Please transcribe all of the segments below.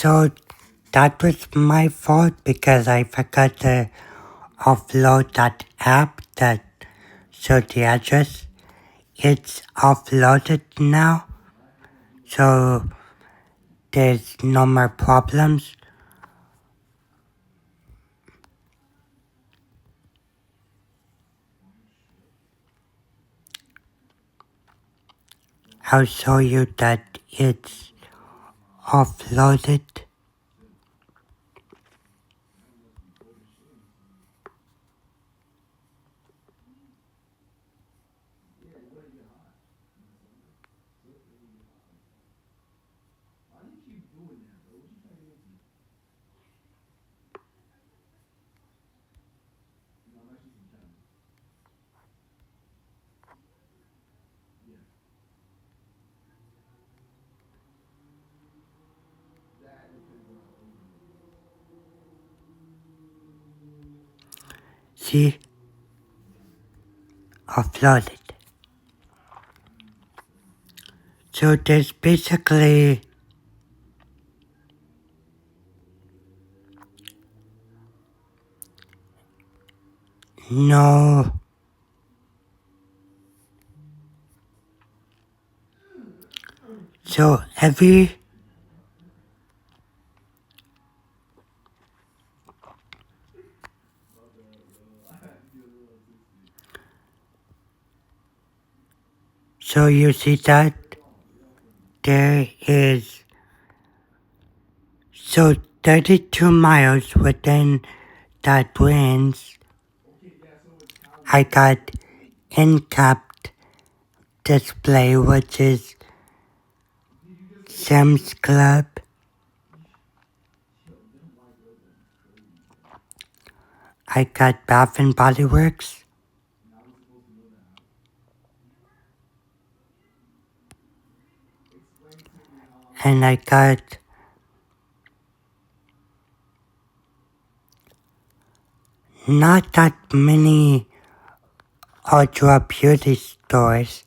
So that was my fault because I forgot to offload that app that showed the address. It's offloaded now, so there's no more problems. I'll show you that it's offloaded. See? Offloaded. So there's basically no. So so you see that there is so 32 miles within that range. I got in-capped display, which is Sam's Club. I got Bath and Body Works. And I got not that many Ultra Beauty stores.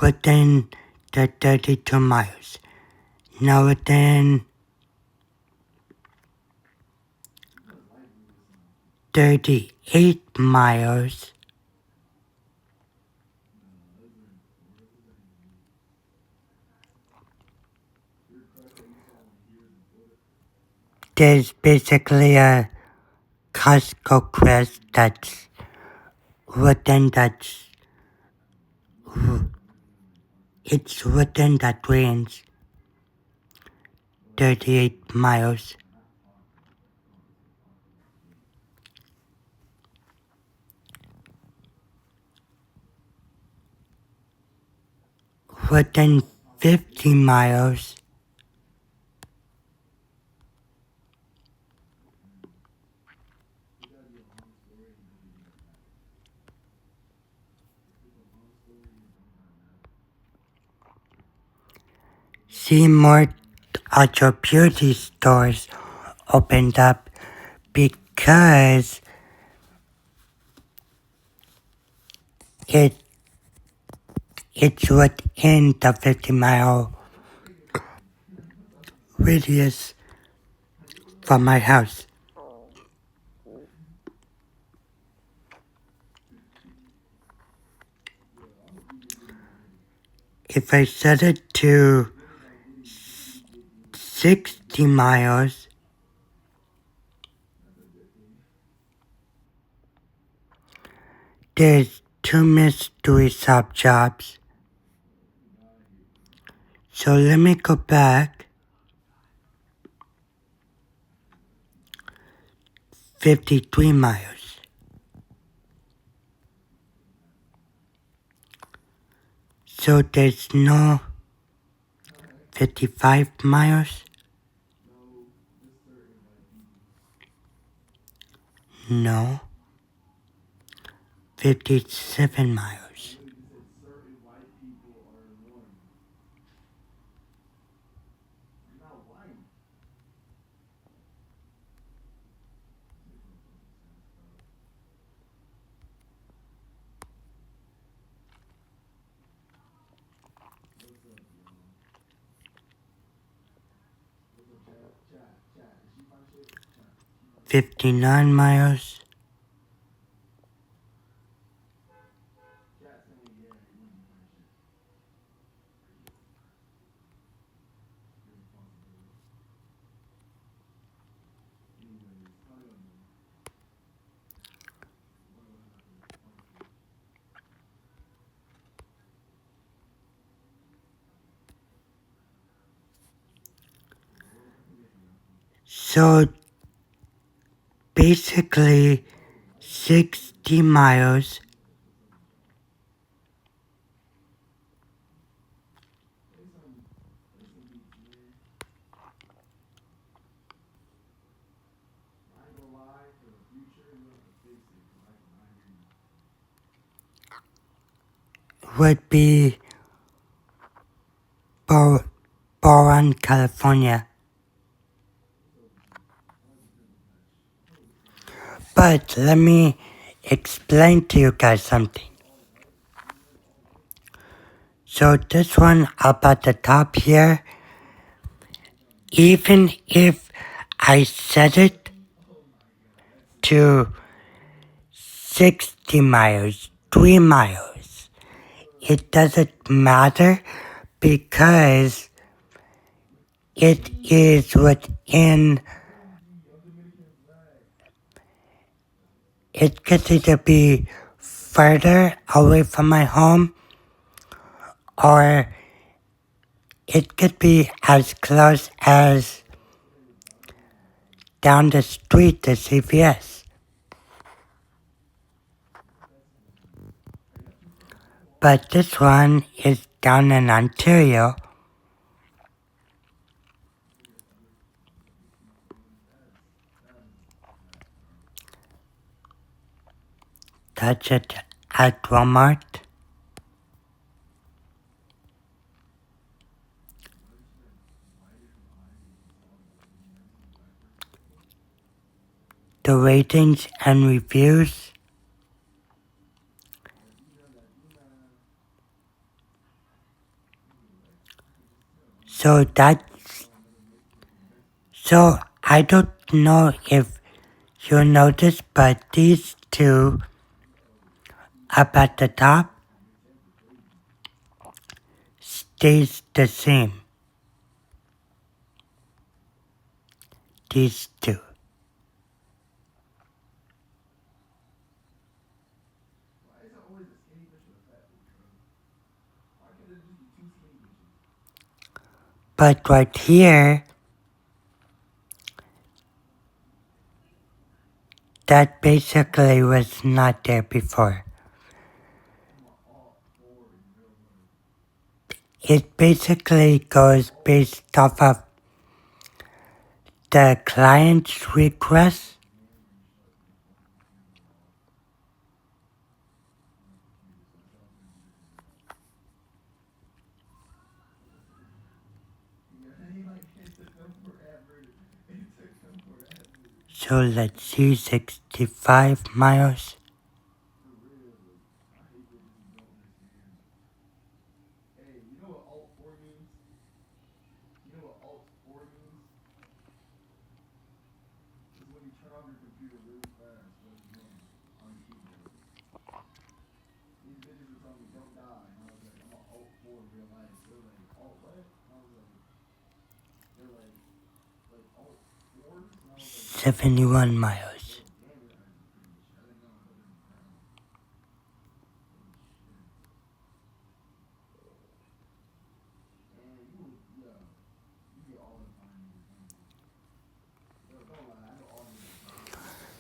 Within the 32 miles. Now within 38 miles, there's basically a Costco Quest that's within that, it's within that range, 38 miles. Within 50 miles, see more Ultra Beauty stores opened up because it it's within the 50-mile radius from my house. If I set it to 60 miles, there's two mystery shop jobs. So let me go back. 53 miles. So there's no 55 miles? No. 57 miles. 59 miles. So basically 60 miles would be Boron, California. But let me explain to you guys something. So this one up at the top here, even if I set it to 60 miles, 3 miles, it doesn't matter because it is within, it could either be further away from my home or it could be as close as down the street to CVS. But this one is down in Ontario. That's it at Walmart. The ratings and reviews. So I don't know if you noticed, but these two up at the top stays the same. These two. But right here, that basically was not there before. It basically goes based off of the client's request. So let's see, 65 miles. $71 miles.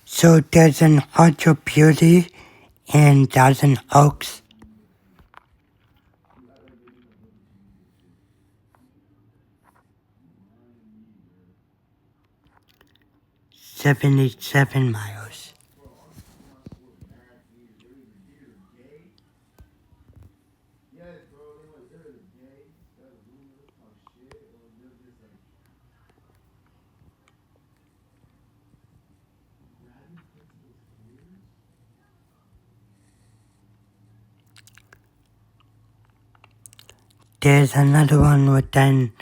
So there's an Ultra Beauty in Thousand Oaks. $77 miles. There's another one within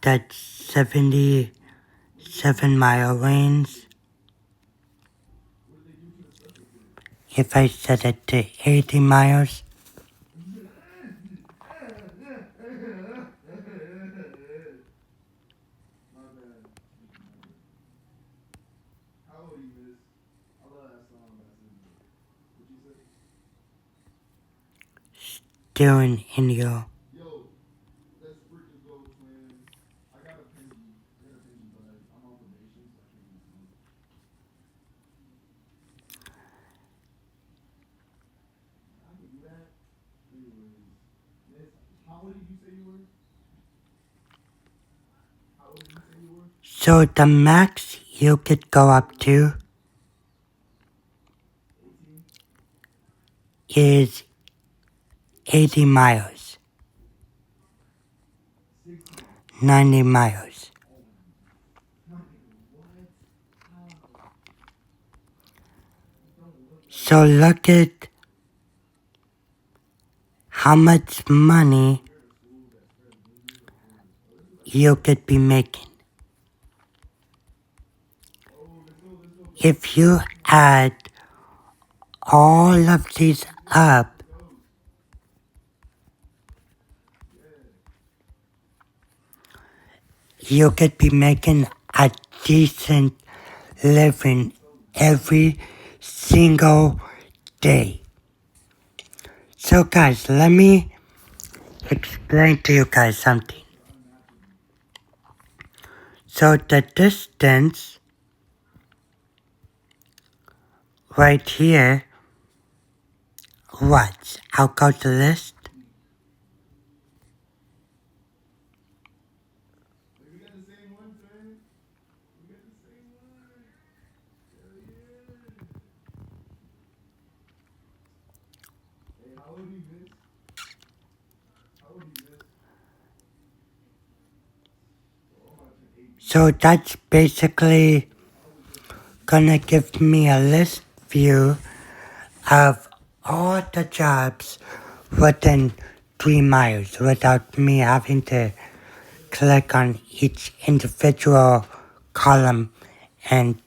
that 77-mile range. if I set it to 80 miles. Doing in your so the max you could go up to is 80 miles, 90 miles. So look at how much money you could be making. If you add all of these up, you could be making a decent living every single day. So guys, let me explain to you guys something. So the distance right here, what? I'll go to list. So that's basically gonna give me a list view of all the jobs within 3 miles without me having to click on each individual column and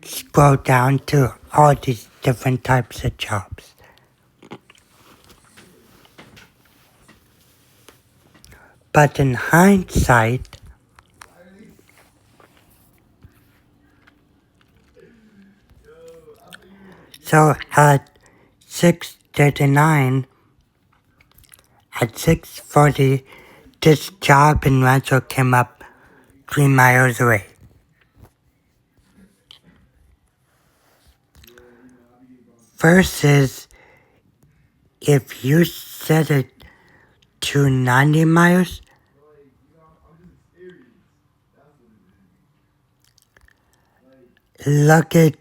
scroll down to all these different types of jobs. But in hindsight, so at 6:39, at 6:40, this job in Rancho came up 3 miles away. Versus if you set it to 90 miles, look at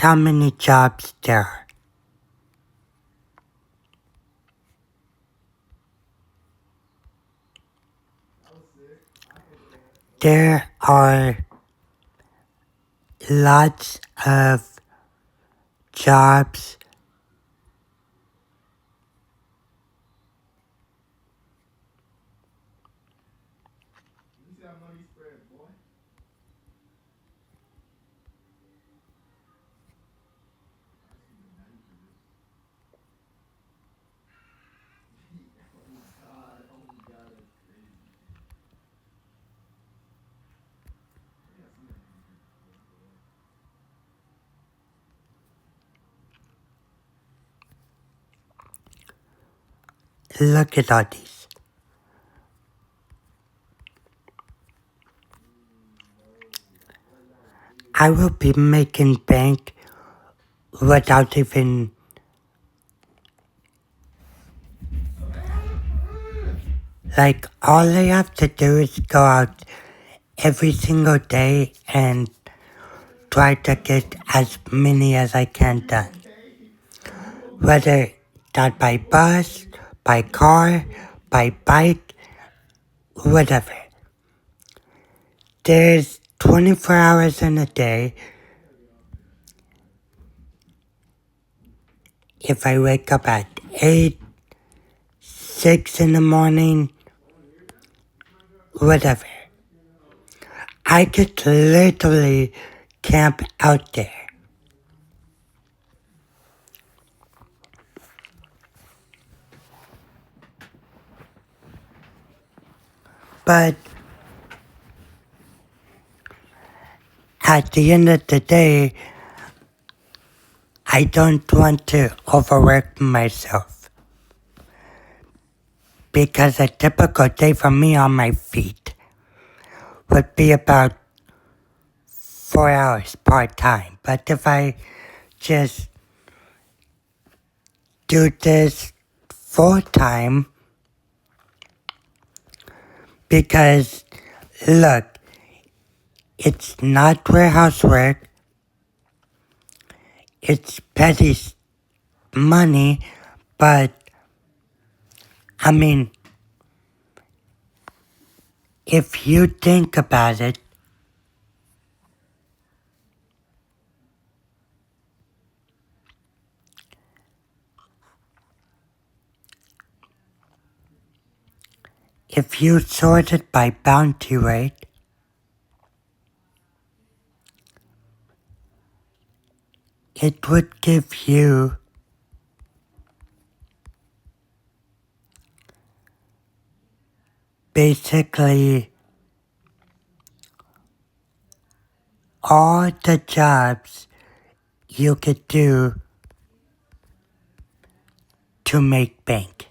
how many jobs there are. There are lots of jobs Look at all these. I will be making bank without even like all I have to do is go out every single day and try to get as many as I can done. Whether that by bus, by car, by bike, whatever. There's 24 hours in a day. If I wake up at 8, 6 in the morning, whatever. I could literally camp out there. But at the end of the day, I don't want to overwork myself. Because a typical day for me on my feet would be about 4 hours part-time. But if I just do this full-time, because look, it's not warehouse work, it's petty money, but I mean, if you think about it, if you sort it by bounty rate, it would give you basically all the jobs you could do to make bank.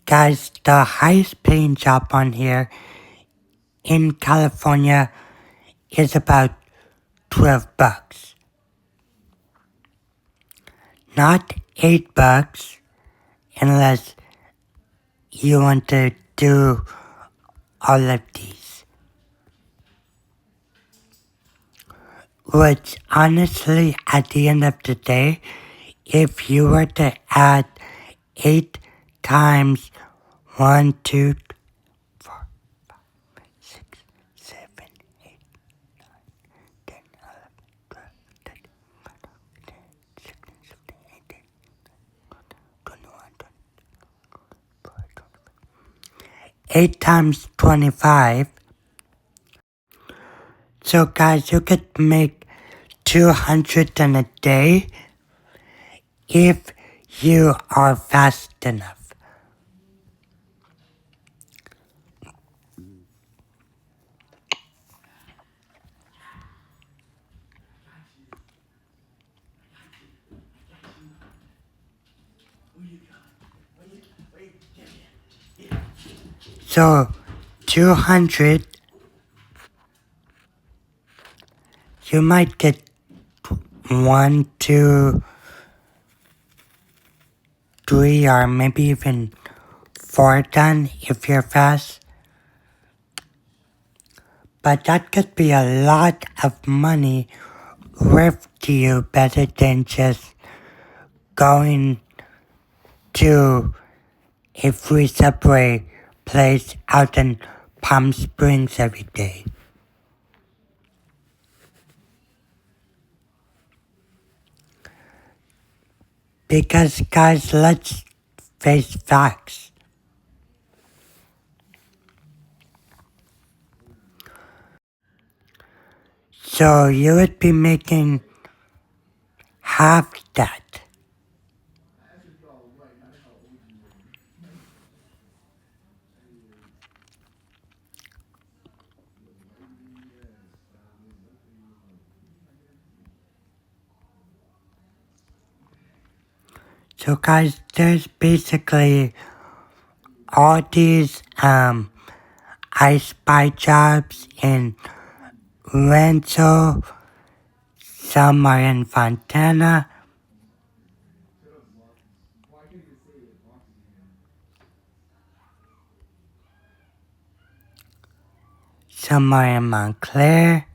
Guys, the highest paying job on here in California is about $12. Not $8 unless you want to do all of these. Which honestly, at the end of the day, if you were to add 8 times 1, 2, 4, 5, 6, 7, 8, 9, 10, 11, 12, 13, 14, 16, 17, 18, 21, 24, 25. 8 times 25. So guys, you could make 200 in a day if you are fast enough. So 200, you might get 1, 2, 3, or maybe even 4 done if you're fast. But that could be a lot of money worth to you, better than just going to a free Subway place out in Palm Springs every day. Because guys, let's face facts. So you would be making half that. So guys, there's basically all these I Spy jobs in Rancho, some are in Fontana, some are in Montclair,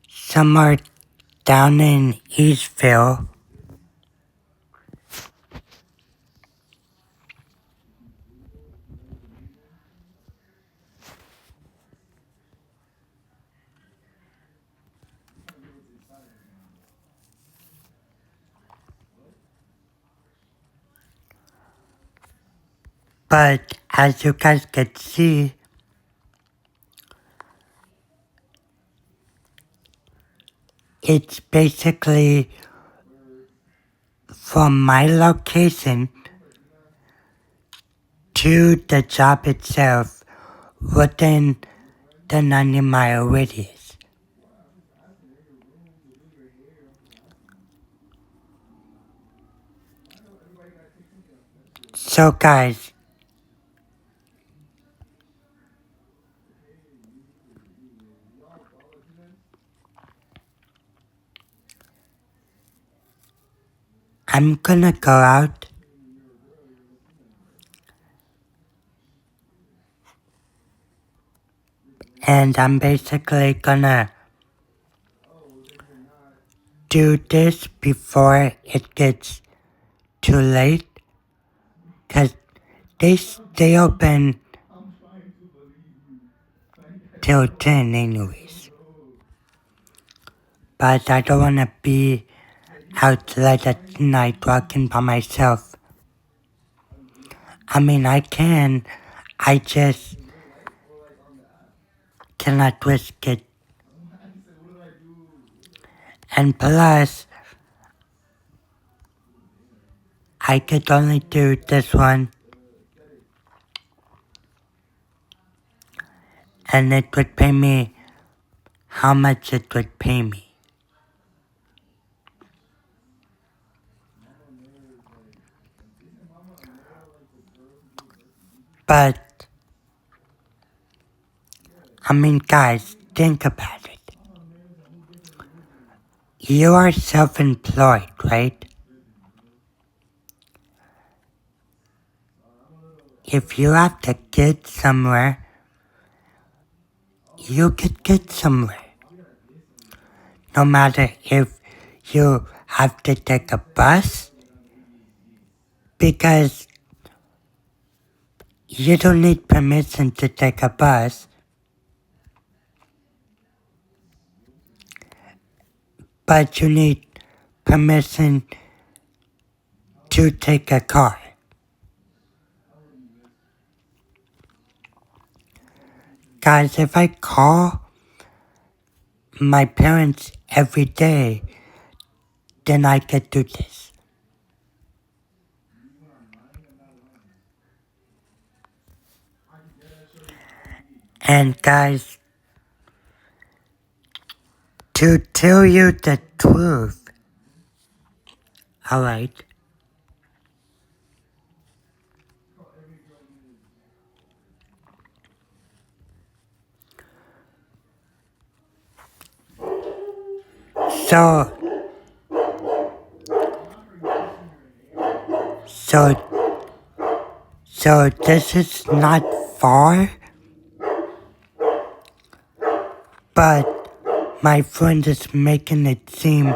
some are down in Eastville, but as you guys could see, it's basically from my location to the job itself within the 90-mile radius. So guys, I'm gonna go out and I'm basically gonna do this before it gets too late, cause they stay open till 10 anyways. But I don't wanna be out late at night walking by myself. I mean, I can, I just cannot risk it. And plus, I could only do this one, and it would pay me how much it would pay me. But, I mean, guys, think about it. You are self-employed, right? If you have to get somewhere, you could get somewhere. No matter if you have to take a bus, because you don't need permission to take a bus, but you need permission to take a car. Guys, if I call my parents every day, then I could do this. And guys, to tell you the truth, alright, so, so, so this is not far, but my friend is making it seem,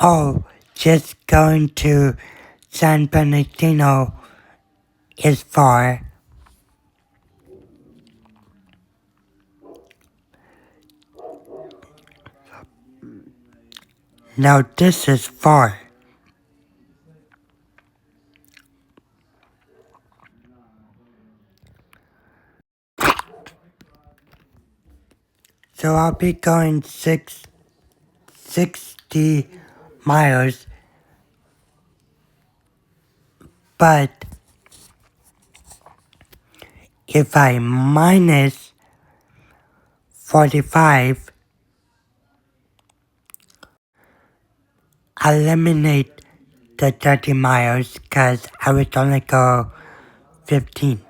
oh, just going to San Bernardino is far. Now this is far. So I'll be going 60 miles, but if I minus 45, eliminate the 30 miles because I would only go 15.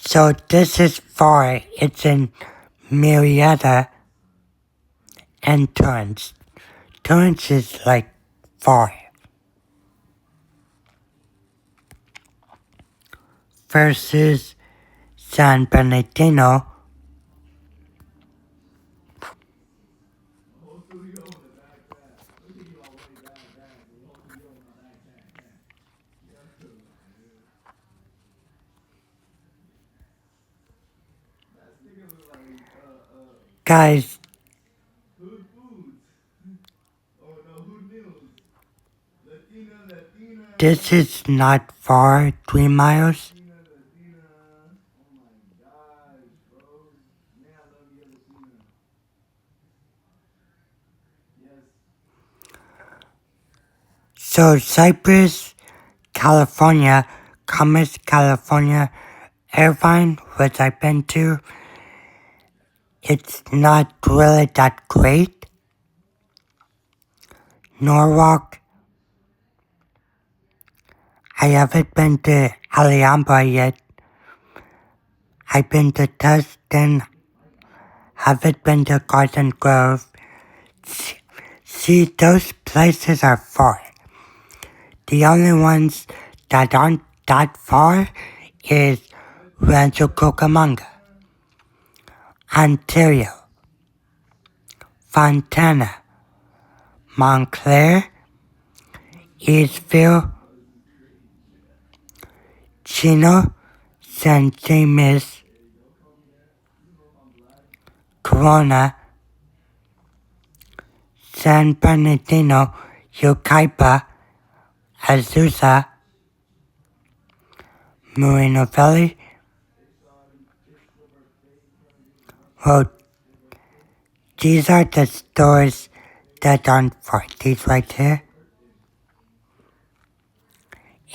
So this is far. It's in Marietta and Torrance. Torrance is like far. Versus San Bernardino. Guys, this is not far, 3 miles. So Cypress, California, Commerce, California, Irvine, which I've been to, it's not really that great. Norwalk, I haven't been to Alhambra yet. I've been to Tustin, haven't been to Garden Grove. See, those places are far. The only ones that aren't that far is Rancho Cucamonga, Ontario, Fontana, Montclair, Eastville, Chino, San James, Corona, San Bernardino, Yucaipa, Azusa, Moreno Valley. Well, these are the stores that aren't far. These right here.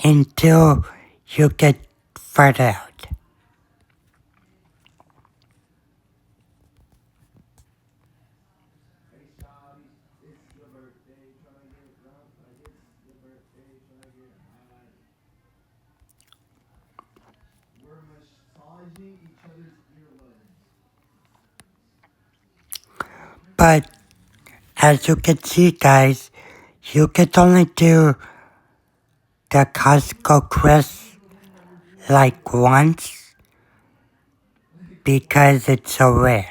Until you get further out. But as you can see, guys, you can only do the Costco Quest like once because it's so rare.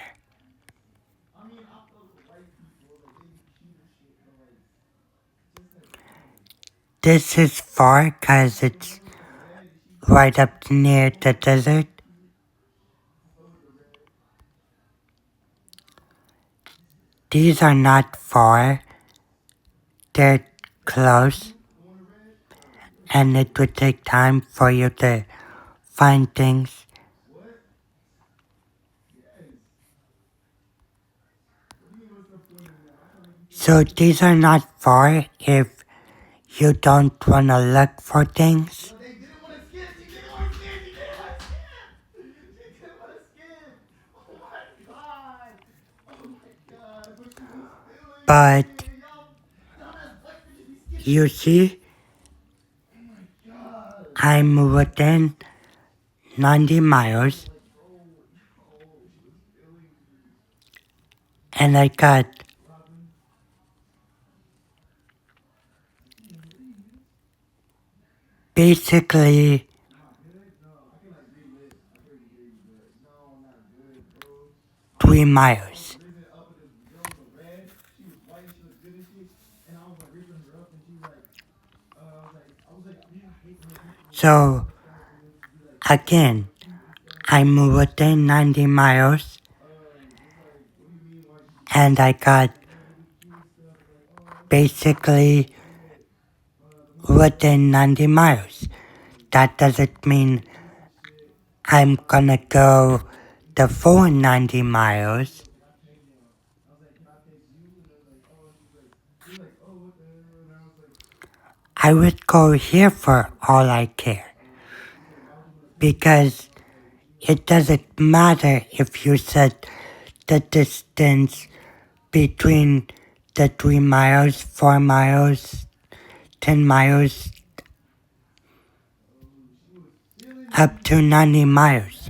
This is far because it's right up near the desert. These are not far, they're close, and it would take time for you to find things. So these are not far if you don't want to look for things. But you see, I'm within 90 miles and I got basically 3 miles. So again, I'm within 90 miles and I got basically within 90 miles. That doesn't mean I'm gonna go the full 90 miles. I would go here for all I care. Because it doesn't matter if you set the distance between the 3 miles, 4 miles, 10 miles, up to 90 miles.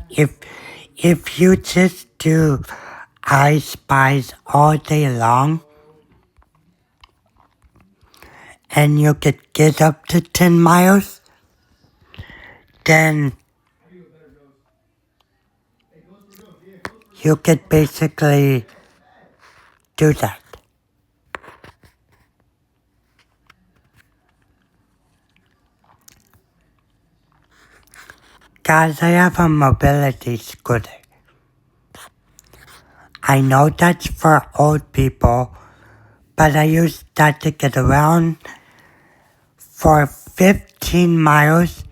If you just do I Spies all day long, and you could get up to 10 miles, then you could basically do that. Guys, I have a mobility scooter. I know that's for old people, but I use that to get around for 15 miles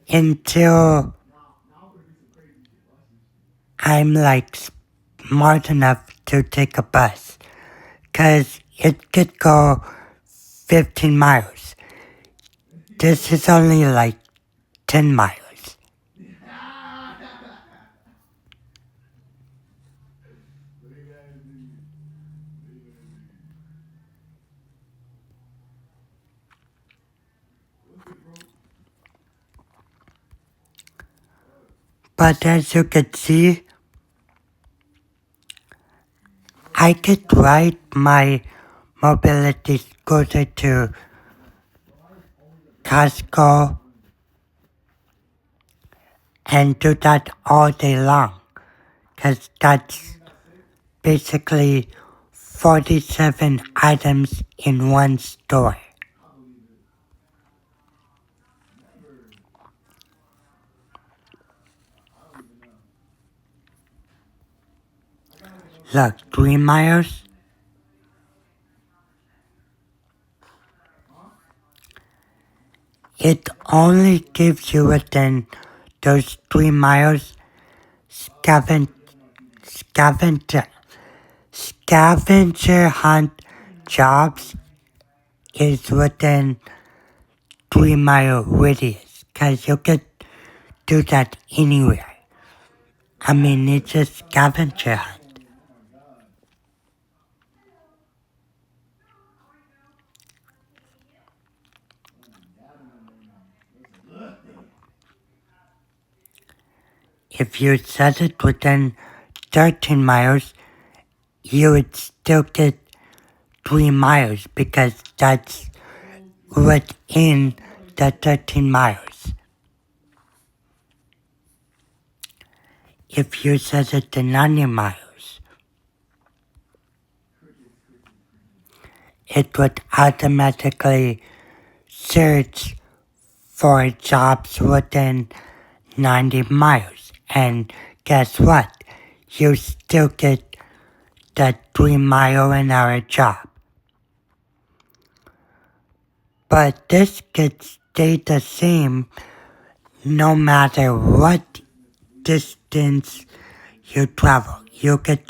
until I'm like smart enough to take a bus. because it could go 15 miles. This is only like 10 miles. But as you can see, I could ride my mobility scooter to Costco and do that all day long, because that's basically 47 items in one store. Look, 3 miles. It only gives you within those 3 miles scavenger hunt jobs is within 3 mile radius, because you could do that anywhere. I mean, it's a scavenger hunt. If you set it within 13 miles, you would still get 3 miles because that's within the 13 miles. If you set it to 90 miles, it would automatically search for jobs within 90 miles. And guess what? You still get the 3-mile-an-hour job. But this could stay the same no matter what distance you travel. You could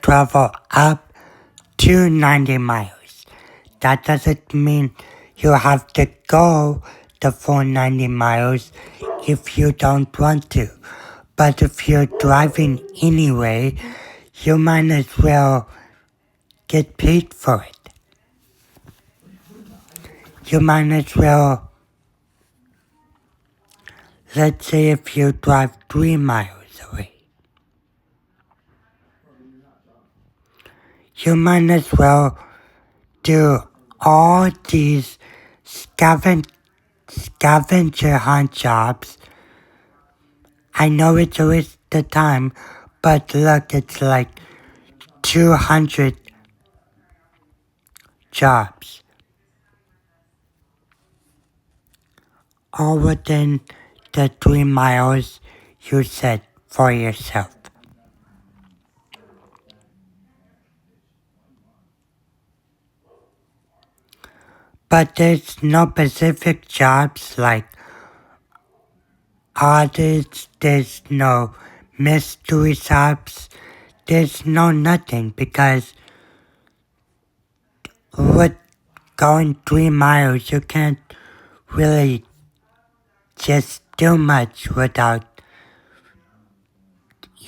travel up to 90 miles. That doesn't mean you have to go the full 90 miles if you don't want to. But if you're driving anyway, you might as well get paid for it. You might as well, let's say if you drive 3 miles away, you might as well do all these scavenger hunt jobs. I know it's a waste of time, but look, it's like 200 jobs, all within the 3 miles you set for yourself. But there's no specific jobs like audits, there's no mystery shops, there's no nothing, because with going 3 miles you can't really just do much without,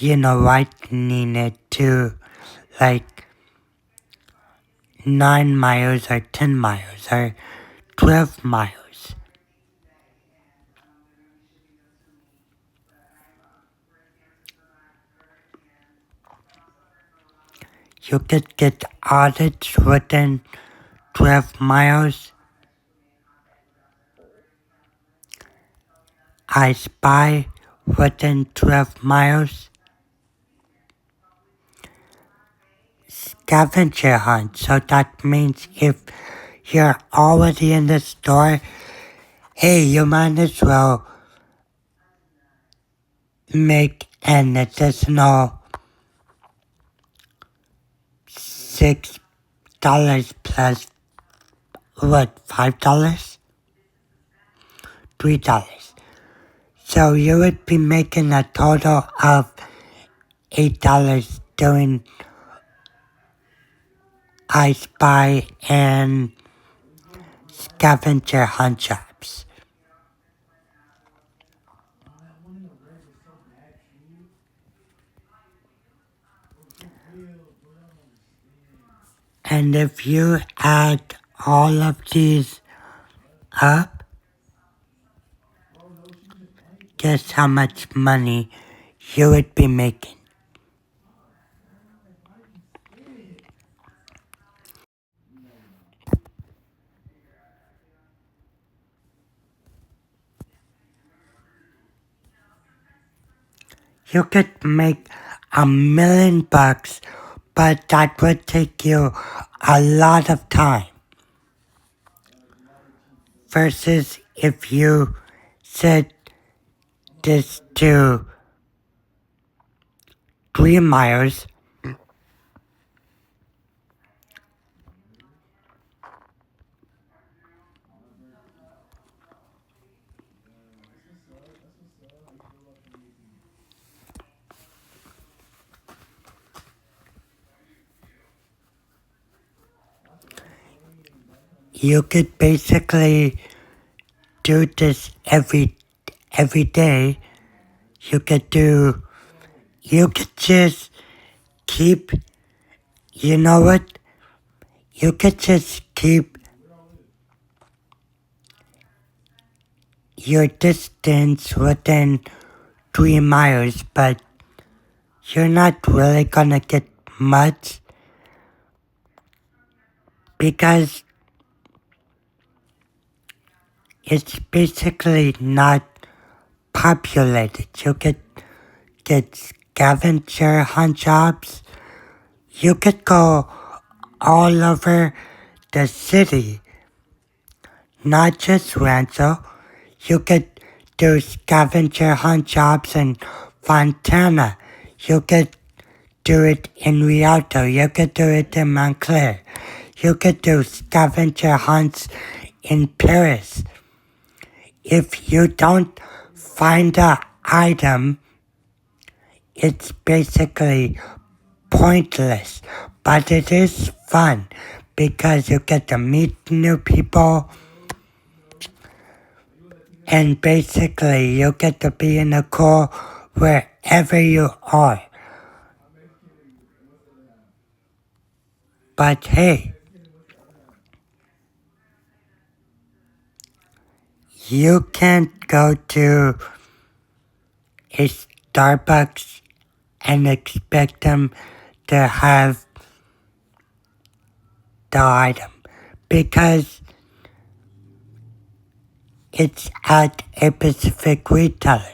lightening it to like 9 miles or 10 miles or 12 miles. You could get audits within 12 miles. I spy within 12 miles. Scavenger hunt, so that means if you're already in the store, hey, you might as well make an additional $6 plus what, $5? $3. So you would be making a total of $8 doing I Spy and scavenger hunt jobs. And if you add all of these up, guess how much money you would be making. You could make $1,000,000, but that would take you a lot of time. Versus if you set this to 3 miles, you could basically do this every day. You could just keep, you know what? You could just keep your distance within 3 miles, but you're not really gonna get much because it's basically not populated. You could get scavenger hunt jobs. You could go all over the city, not just Rancho. You could do scavenger hunt jobs in Fontana. You could do it in Rialto. You could do it in Montclair. You could do scavenger hunts in Paris. If you don't find an item, it's basically pointless. But it is fun because you get to meet new people and basically you get to be in a car wherever you are. But hey, you can't go to a Starbucks and expect them to have the item because it's at a specific retailer.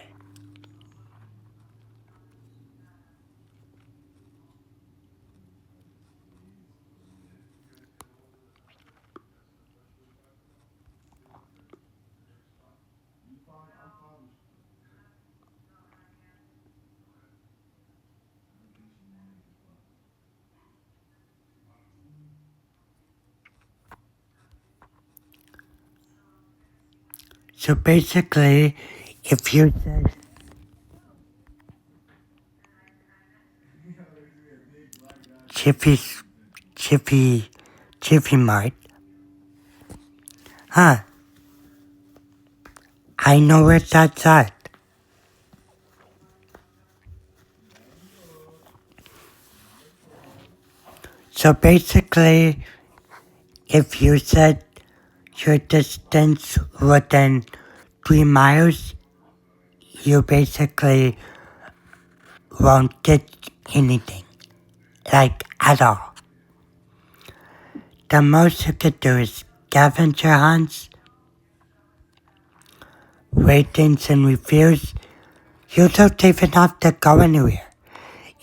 So basically, if you say Jiffy Mart, huh? I know where that's at. So basically, if you said your distance within 3 miles, you basically won't get anything, like at all. The most you could do is scavenger hunts, ratings and reviews. You don't even have to go anywhere.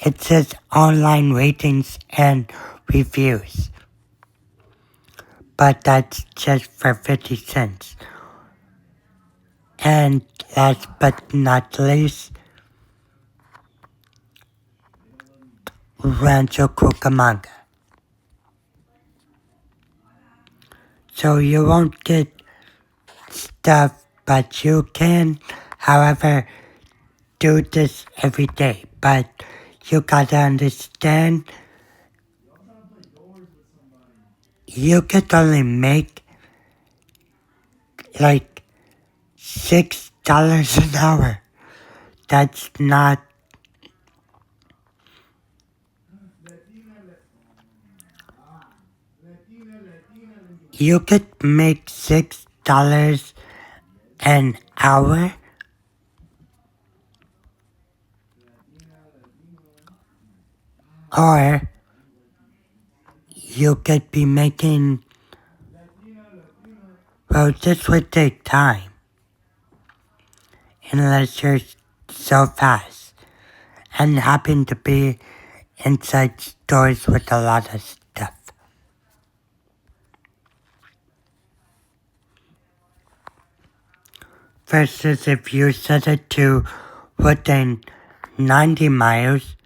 It says online ratings and reviews. But that's just for 50 cents. And last but not least, Rancho Cucamonga. So you won't get stuff, but you can, however, do this every day. But you gotta understand, you could only make like $6 an hour. That's not. You could make $6 an hour, or you could be making. Well, this would take time, unless you're so fast and happen to be inside stores with a lot of stuff. Versus if you set it to within 90 miles,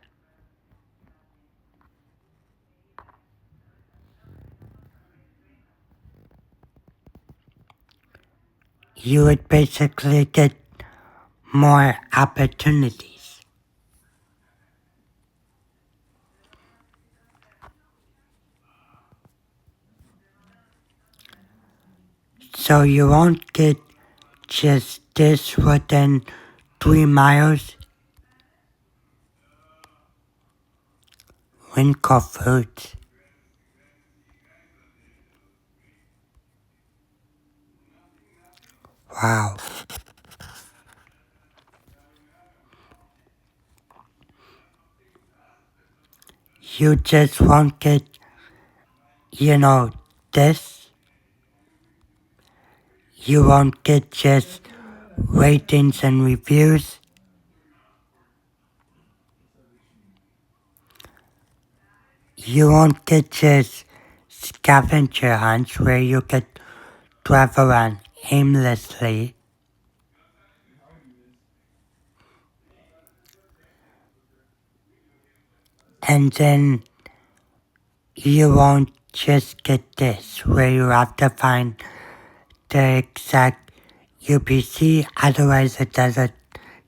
you would basically get more opportunities. So you won't get just this within 3 miles. Winco Foods. Wow. You just won't get, this. You won't get just ratings and reviews. You won't get just scavenger hunts where you could drive around aimlessly. And then you won't just get this where you have to find the exact UPC, otherwise it doesn't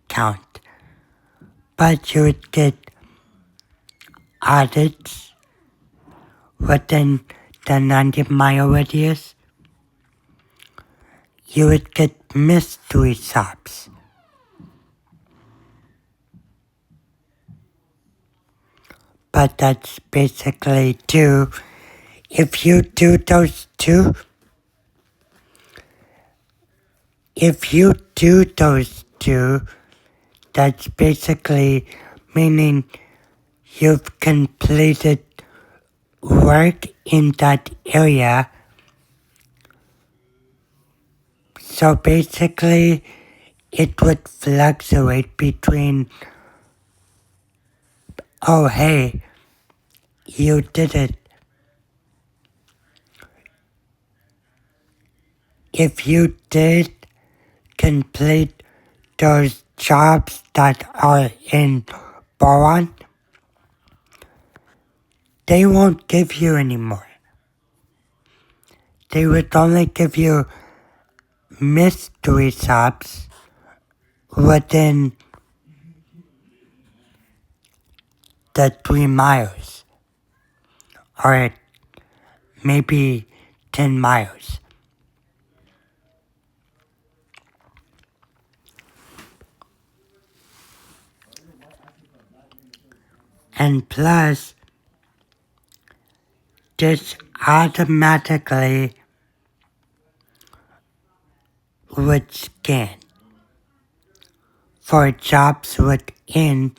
count. But you would get audits within the 90-mile radius. You would get mystery shops. But that's basically two. If you do those two, that's basically meaning you've completed work in that area. So basically, it would fluctuate between, oh hey, you did it. If you did complete those jobs that are in Boron, they won't give you anymore. They would only give you mystery shops within the 3 miles, or maybe 10 miles. And plus, this automatically would scan for jobs within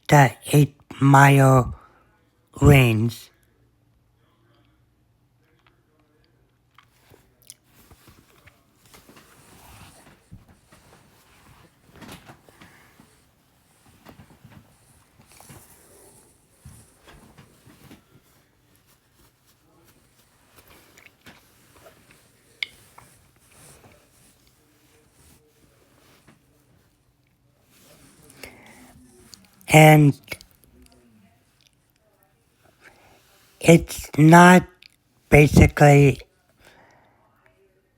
the 8-mile range. And it's not basically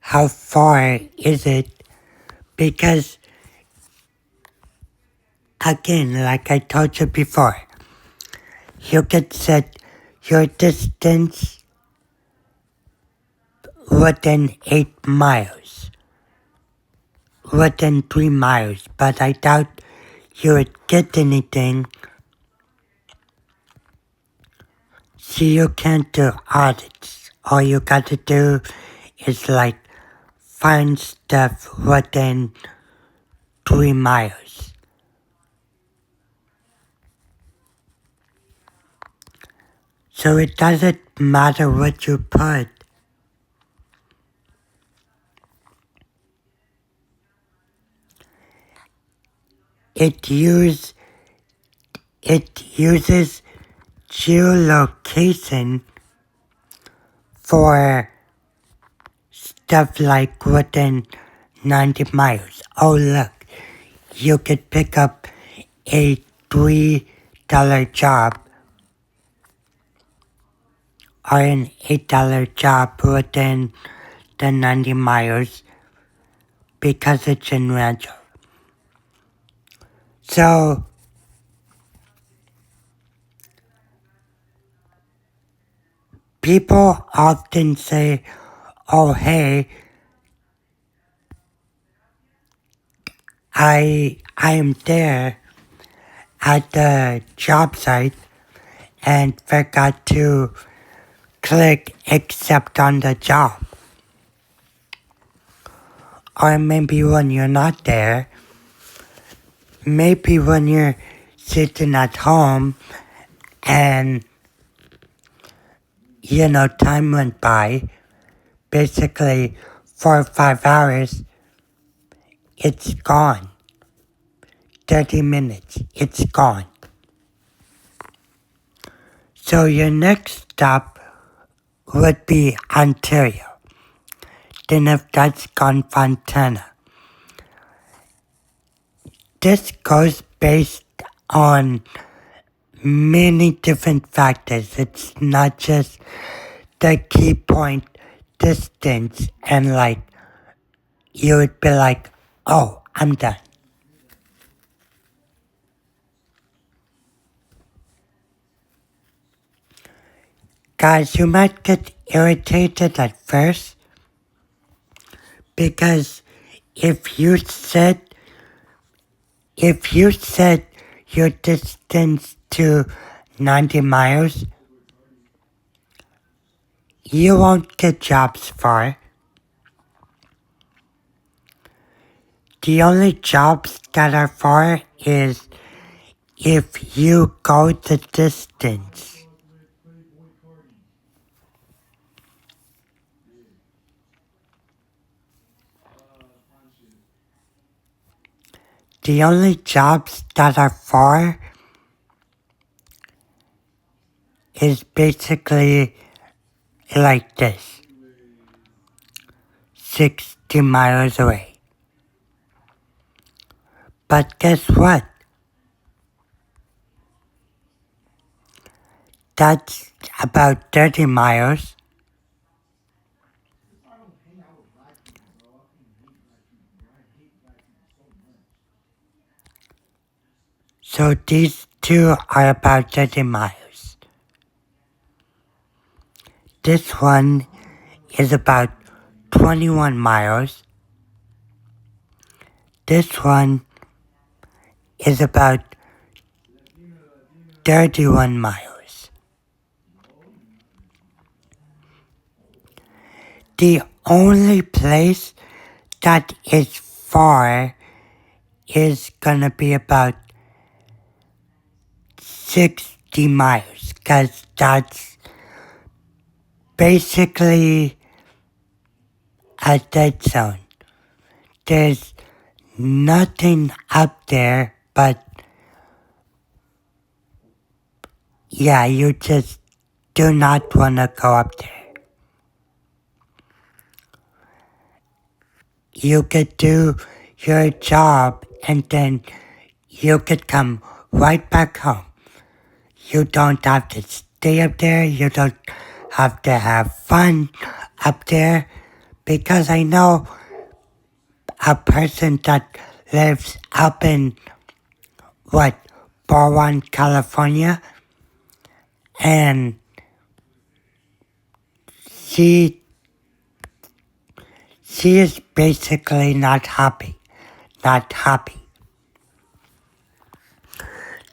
how far is it, because again, like I told you before, you could set your distance within 8 miles, within 3 miles, but I doubt you would get anything, so you can't do audits. All you gotta do is like find stuff within 3 miles. So it doesn't matter what you put. It uses geolocation for stuff like within 90 miles. Oh look, you could pick up a $3 job or an $8 job within the 90 miles because it's in Rancho. So people often say, oh hey, I am there at the job site and forgot to click accept on the job. Or maybe when you're not there, maybe when you're sitting at home and, time went by, basically 4 or 5 hours, it's gone. 30 minutes, it's gone. So your next stop would be Ontario. Then if that's gone, Fontana. This goes based on many different factors. It's not just the key point distance and like you would be like, oh, I'm done. Guys, you might get irritated at first because if you set your distance to 90 miles, you won't get jobs far. The only jobs that are far is if you go the distance. The only jobs that are far is basically like this, 60 miles away. But guess what? That's about 30 miles. So these two are about 30 miles. This one is about 21 miles. This one is about 31 miles. The only place that is far is gonna be about 60 miles, because that's basically a dead zone. There's nothing up there, but yeah, you just do not want to go up there. You could do your job and then you could come right back home. You don't have to stay up there. You don't have to have fun up there, because I know a person that lives up in what, Bowen, California, and she she is basically not happy. Not happy.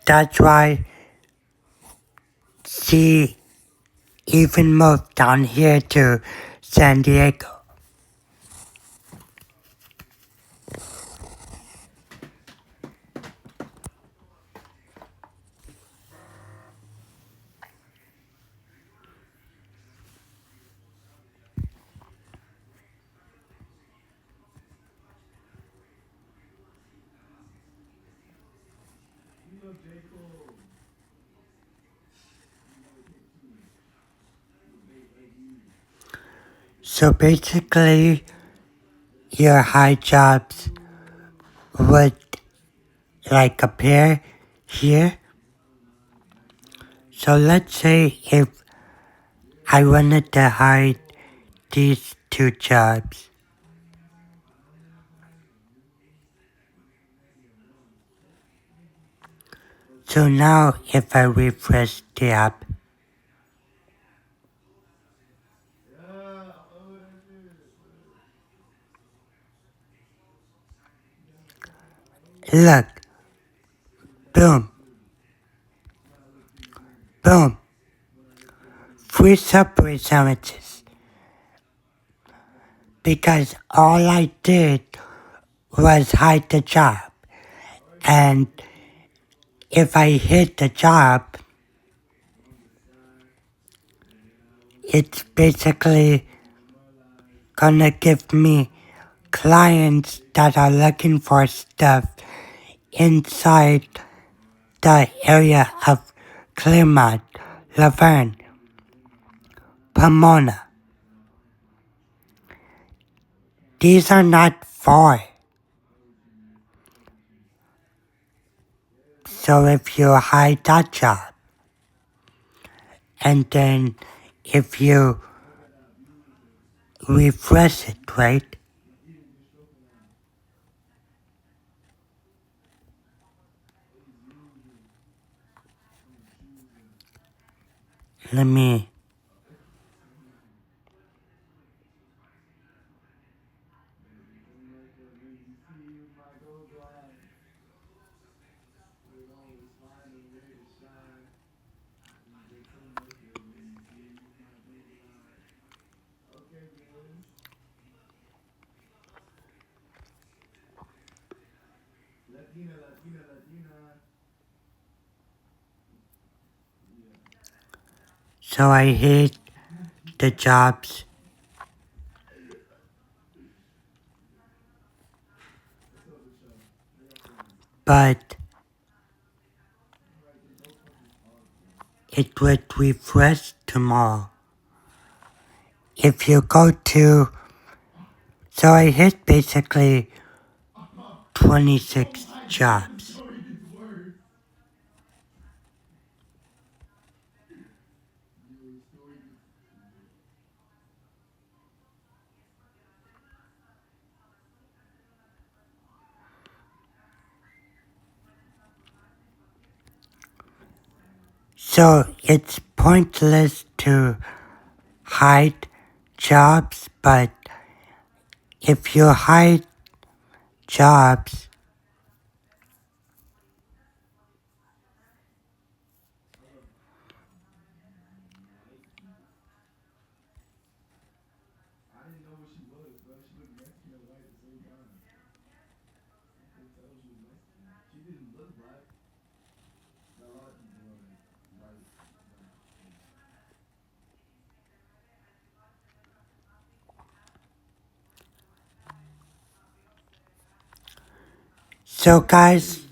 That's why she even moved down here to San Diego. So basically, your high jobs would like appear here. So let's say if I wanted to hide these two jobs. So now if I refresh the app, look, boom, boom, free Subway sandwiches. Because all I did was hide the job. And if I hit the job, it's basically gonna give me clients that are looking for stuff inside the area of Claremont, Laverne, Pomona. These are not for. So if you hide that job, and then if you refresh it, right? Let me. So I hate the jobs, but it would refresh tomorrow. If you go to, so I hit basically 26 jobs. So it's pointless to hide jobs, but if you hide jobs, so guys,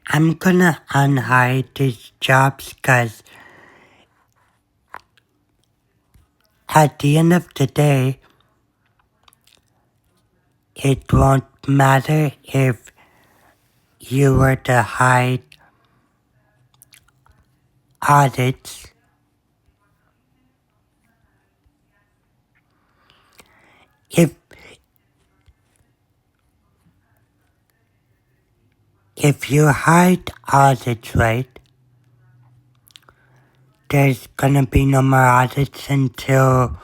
I'm gonna unhide these jobs because at the end of the day, it won't matter if you were to hide audits. If you hide audits right, there's gonna be no more audits until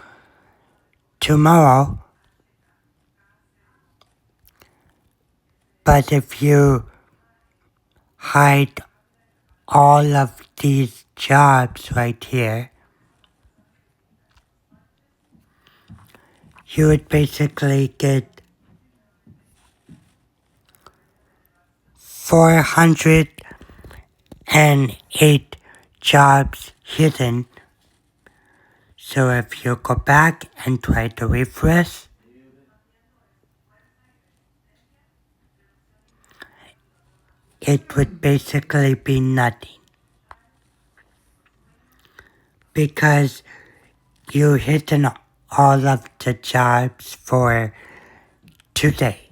tomorrow. But if you hide all of these jobs right here, you would basically get 408 jobs hidden. So if you go back and try to refresh, it would basically be nothing. Because you hidden all of the jobs for today.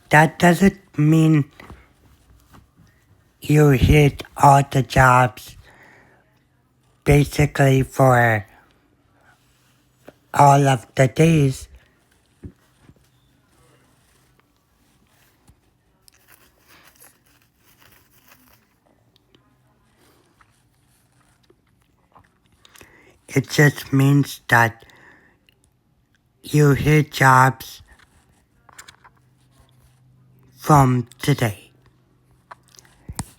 That doesn't mean you hit all the jobs basically for all of the days. It just means that you hit jobs from today.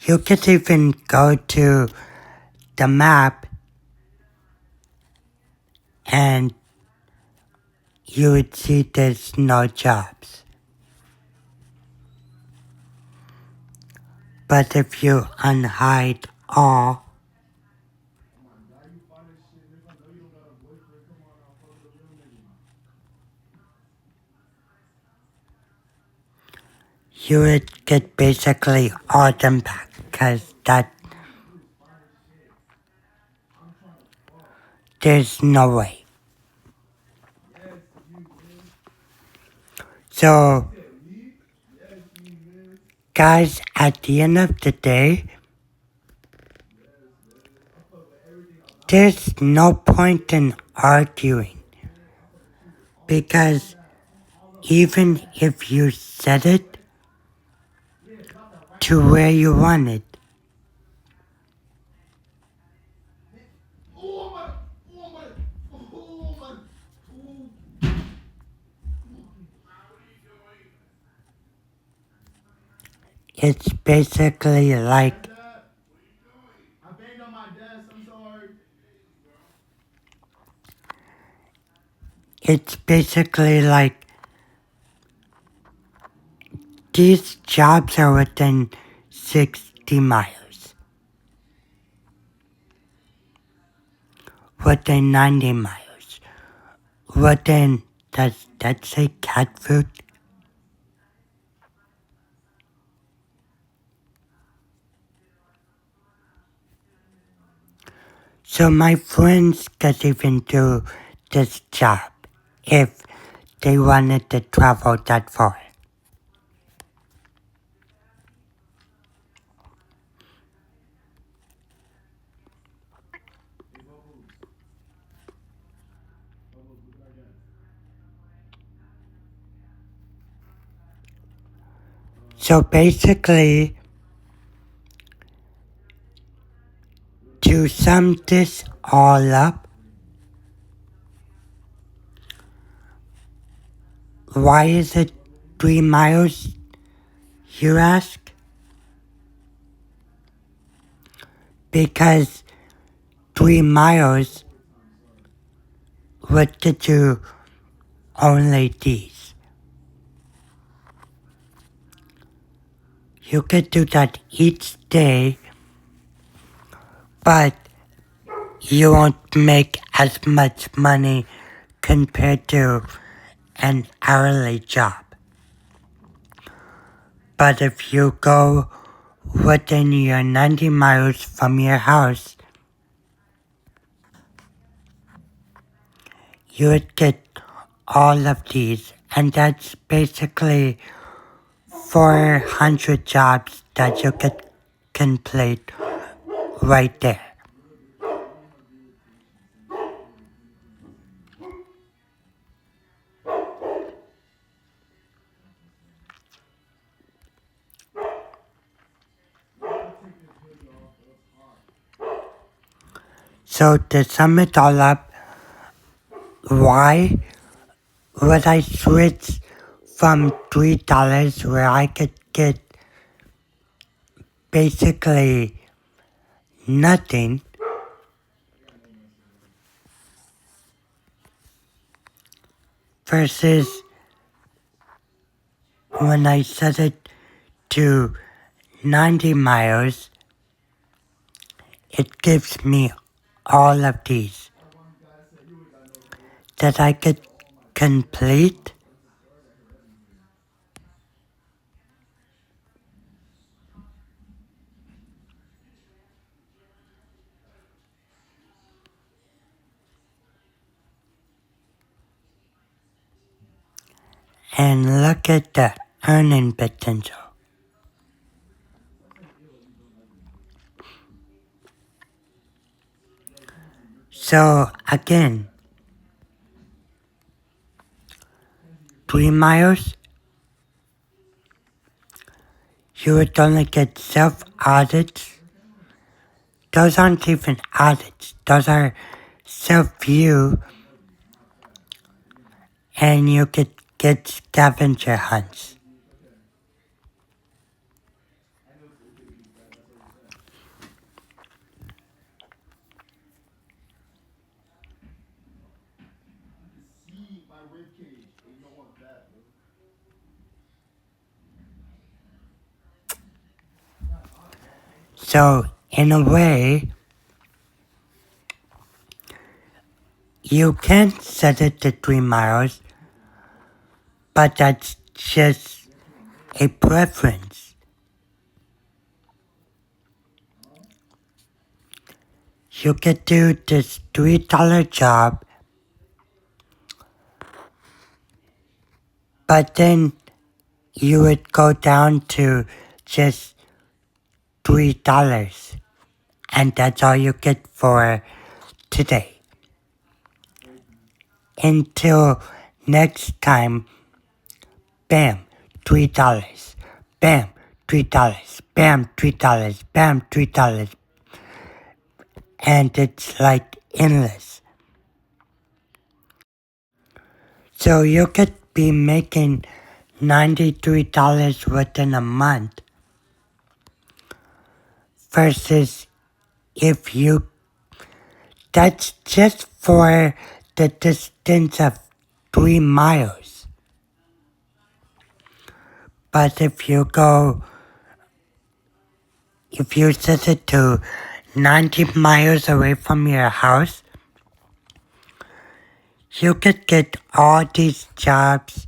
You could even go to the map and you would see there's no jobs. But if you unhide all, you would get basically all them back, because there's no way. So, guys, at the end of the day, there's no point in arguing, because even if you set it to where you want it, it's basically like these jobs are within 60 miles, within 90 miles, within, does that say cat food? So my friends could even do this job if they wanted to travel that far. So basically, to sum this all up, why is it 3 miles, you ask? Because 3 miles would get you only these. You could do that each day, but you won't make as much money compared to an hourly job. But if you go within your 90 miles from your house, you would get all of these, and that's basically 400 jobs that you could complete right there. So to sum it all up, why would I switch from $3 where I could get basically nothing versus when I set it to 90 miles, it gives me all of these that I could complete and look at the earning potential. So again, 3 miles, you would only get self-audits. Those aren't even audits. Those are self-view, and you could get scavenger hunts. So in a way, you can set it to 3 miles, but that's just a preference. You could do this $3 job, but then you would go down to just $3, and that's all you get for today. Until next time, bam, $3, bam, $3, bam, $3, bam, $3, and it's like endless. So you could be making $93 within a month versus if you, that's just for the distance of 3 miles. But if you set it to 90 miles away from your house, you could get all these jobs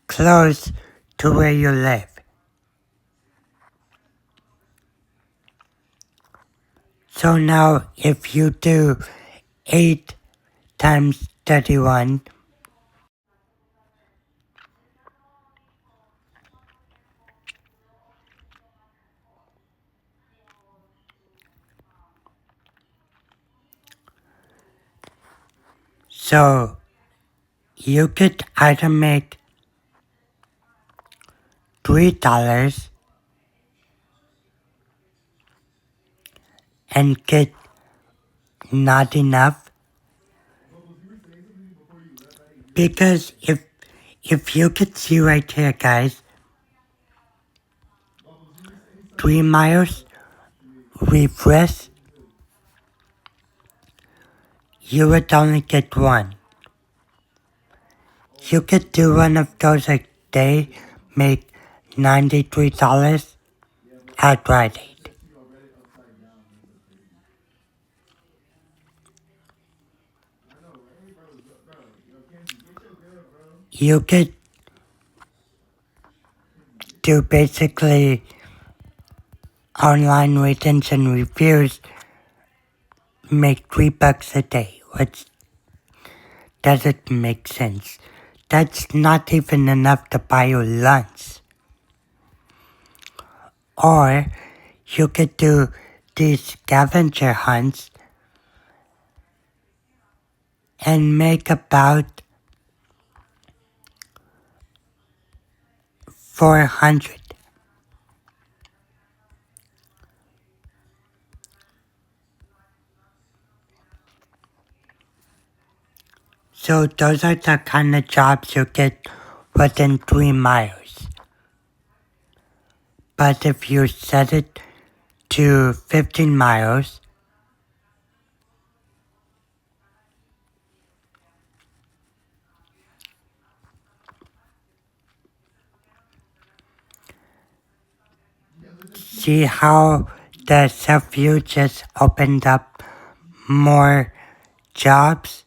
close to where you live. So now if you do 8 times 31, so you could either make $3 and get not enough, because if you could see right here, guys, 3 miles, refresh, you would only get 1. You could do one of those a day, make $93 at Rite Aid. You could do basically online ratings and reviews, make $3 a day, which doesn't make sense. That's not even enough to buy you lunch. Or you could do these scavenger hunts and make about 400. So those are the kind of jobs you get within 3 miles. But if you set it to 15 miles, see how the self-view just opened up more jobs?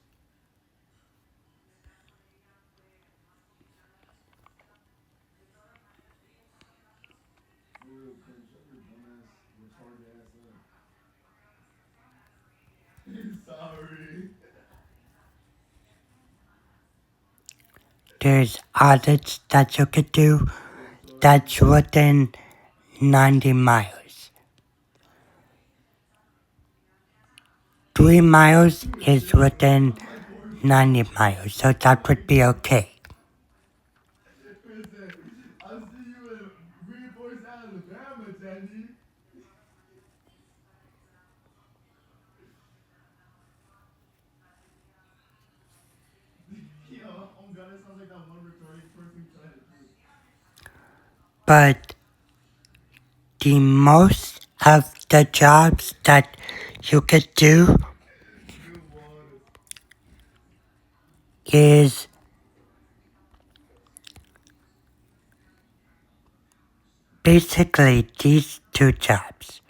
There's audits that you could do that's within 90 miles. 3 miles is within 90 miles, so that would be okay. But the most of the jobs that you could do is basically these 2 jobs.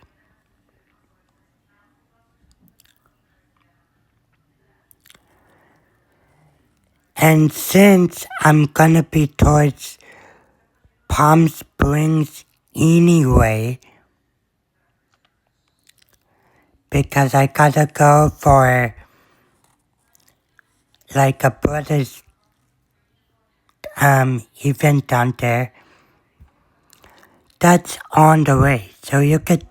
And since I'm gonna be towards Palm Springs anyway, because I gotta go for like a brother's event down there, that's on the way. So you could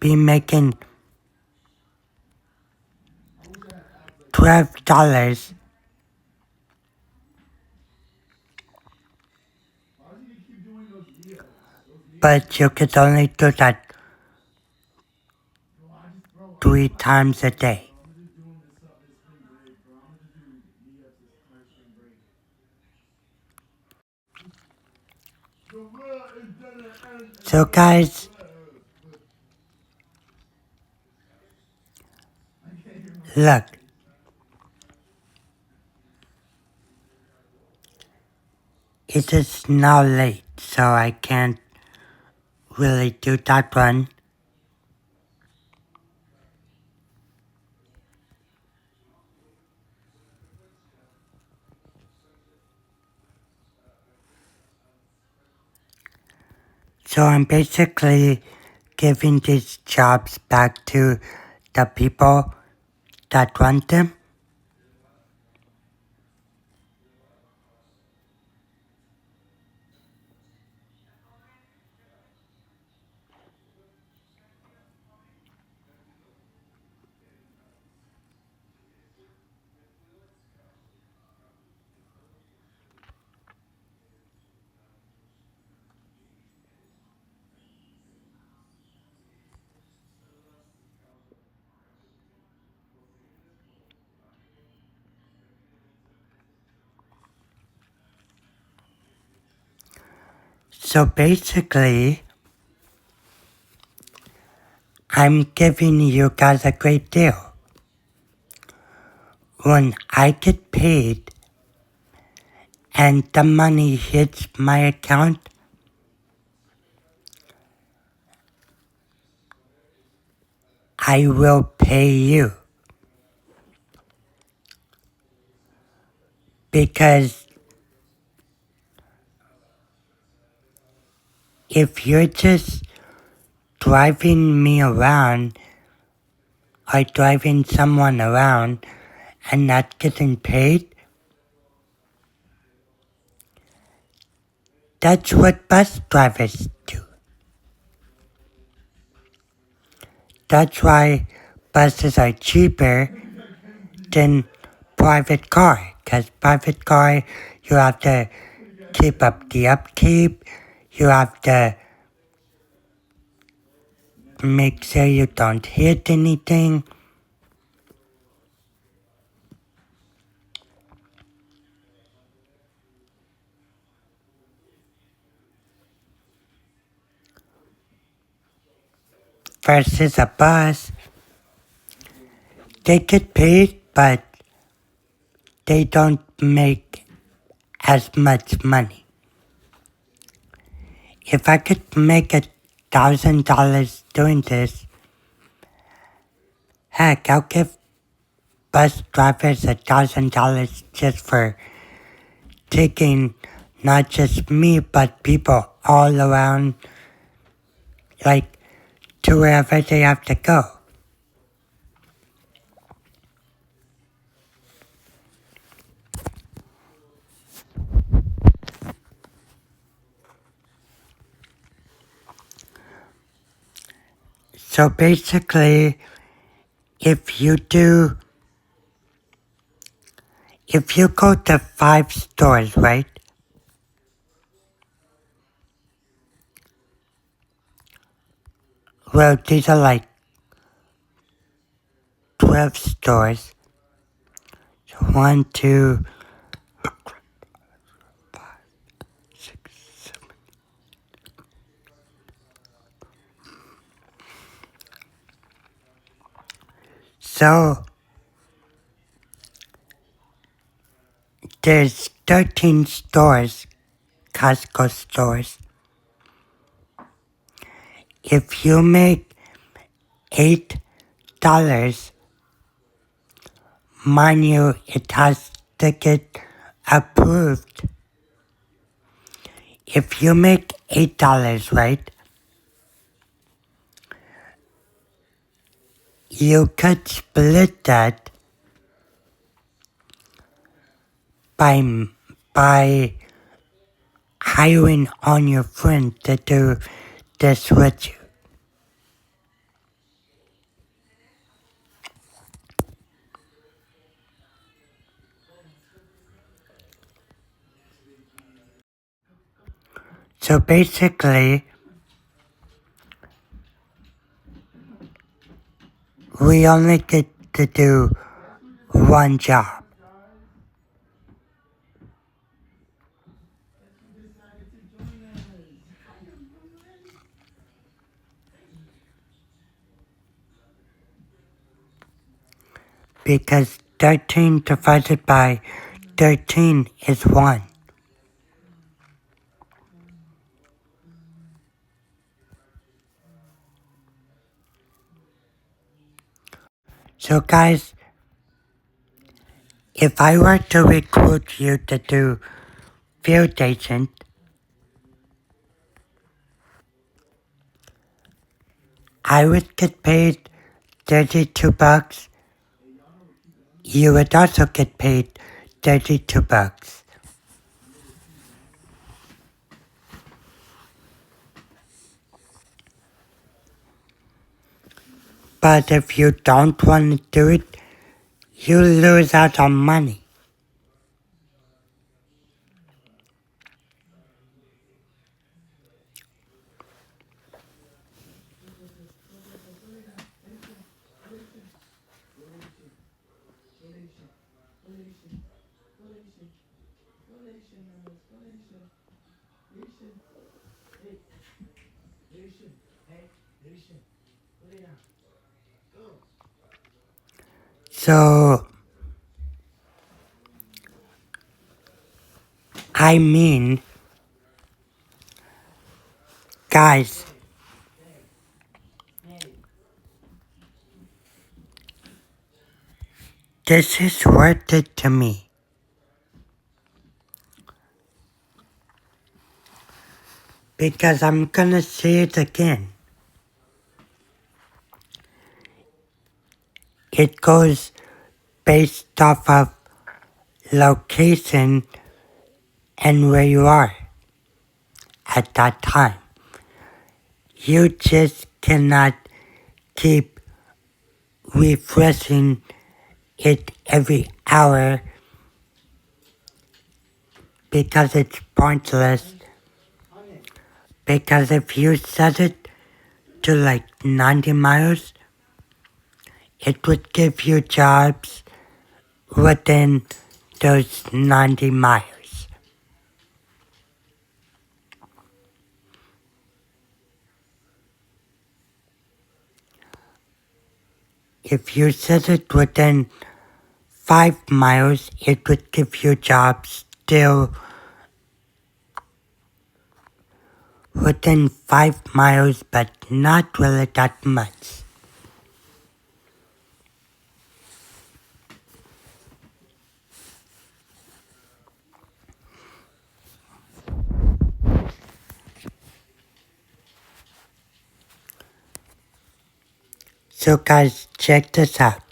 be making $12, but you could only do that 3 times a day. So guys, look, it is now late, so I can't really do that one. So I'm basically giving these jobs back to the people that want them. So basically, I'm giving you guys a great deal. When I get paid and the money hits my account, I will pay you. Because if you're just driving me around or driving someone around and not getting paid, that's what bus drivers do. That's why buses are cheaper than private car. Because private car, you have to keep up the upkeep. You have to make sure you don't hit anything. Versus a bus, they get paid, but they don't make as much money. If I could make $1,000 doing this, heck, I'll give bus drivers $1,000 just for taking not just me, but people all around, like, to wherever they have to go. So basically, if you go to 5 stores, right? Well, these are like 12 stores. So 1, 2, 6, 7. So there's 13 stores, Costco stores. If you make $8, mind you, it has to get approved. If you make $8, right, you could split that by hiring on your friend to do this with you. So basically, we only get to do one job. Because 13 divided by 13 is 1. So guys, if I were to recruit you to do field agent, I would get paid $32. You would also get paid $32. But if you don't want to do it, you lose out on money. So, I mean, guys, this is worth it to me. Because I'm gonna say it again. It goes based off of location and where you are at that time. You just cannot keep refreshing it every hour because it's pointless. Because if you set it to like 90 miles, it would give you jobs within those 90 miles. If you set it within 5 miles, it would give you jobs still within 5 miles, but not really that much. So guys, check this out.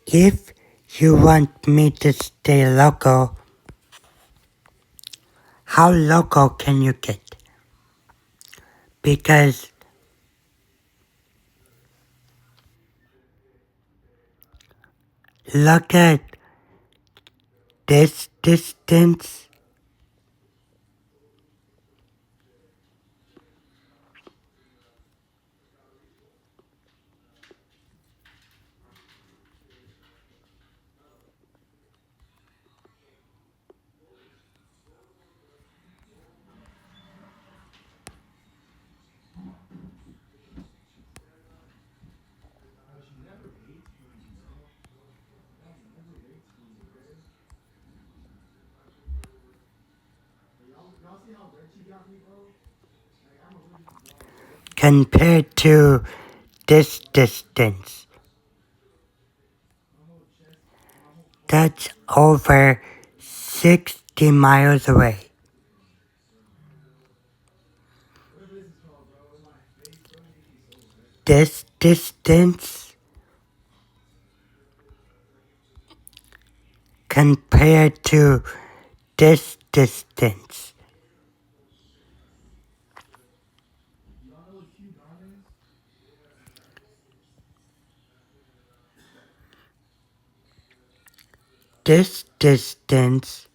If you want me to stay local, how local can you get? Because look at this distance. Compared to this distance. That's over 60 miles away. This distance compared to this distance. This distance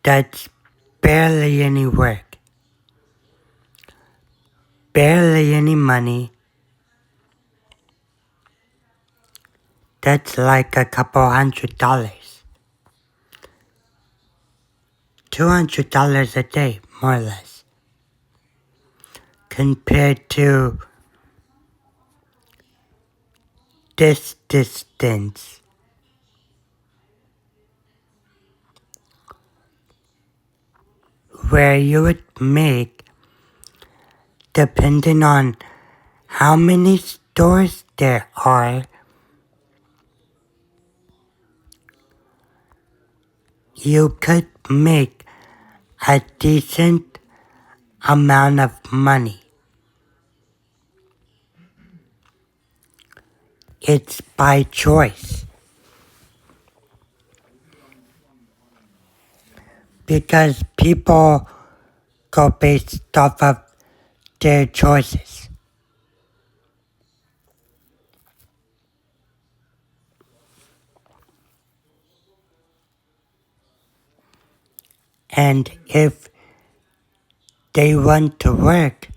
that's barely any work, barely any money. That's like a couple $100. $200 a day, more or less. Compared to this distance. Where you would make, depending on how many stores there are, you could make a decent amount of money. It's by choice. Because people go based off of their choices. And if they want to work,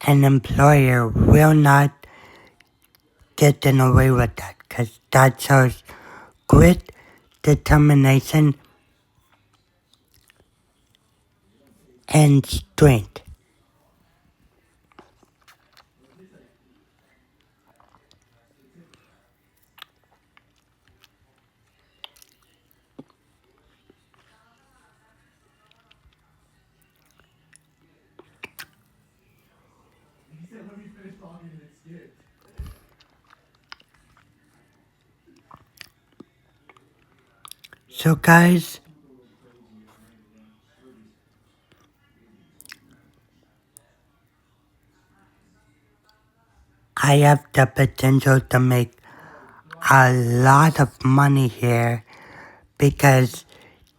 an employer will not get away with that, because that shows grit, determination, and strength. So guys, I have the potential to make a lot of money here because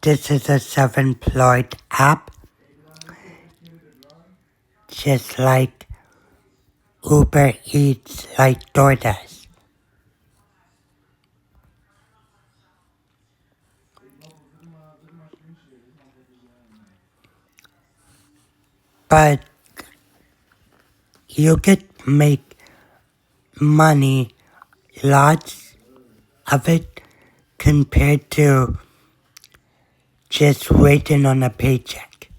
this is a self-employed app, just like Uber Eats, like DoorDash. But you could make money, lots of it, compared to just waiting on a paycheck.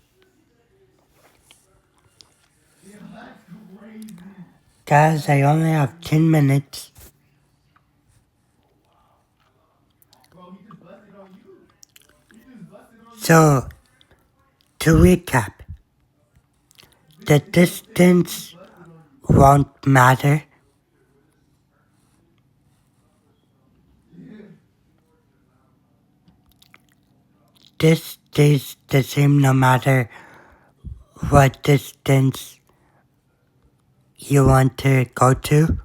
Guys, I only have 10 minutes. So, to recap, the distance won't matter. This stays the same no matter what distance you want to go to.